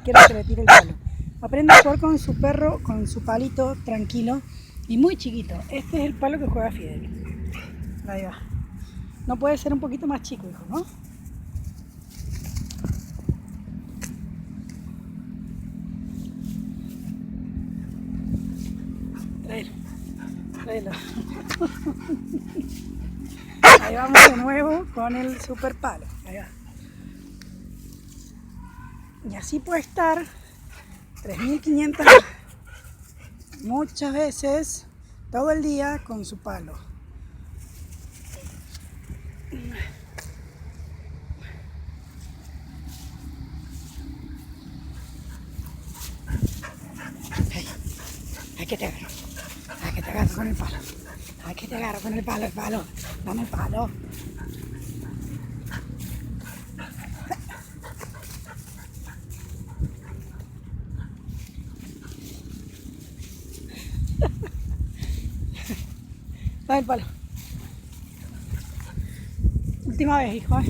quiere que le tire el palo. Aprende a jugar con su perro, con su palito tranquilo y muy chiquito. Este es el palo que juega Fidel. Ahí va. No puede ser un poquito más chico, hijo, ¿no? Tráelo, tráelo. Ahí vamos de nuevo con el super palo. Ahí va. Y así puede estar 3.500 muchas veces todo el día con su palo. Ay, que te agarro. Ay, que te agarro con el palo. Ay, que te agarro con el palo. Dame el palo. Dame el palo. Última vez, hijo.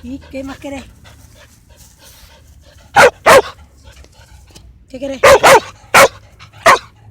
¿Y qué más querés? ¿Qué querés?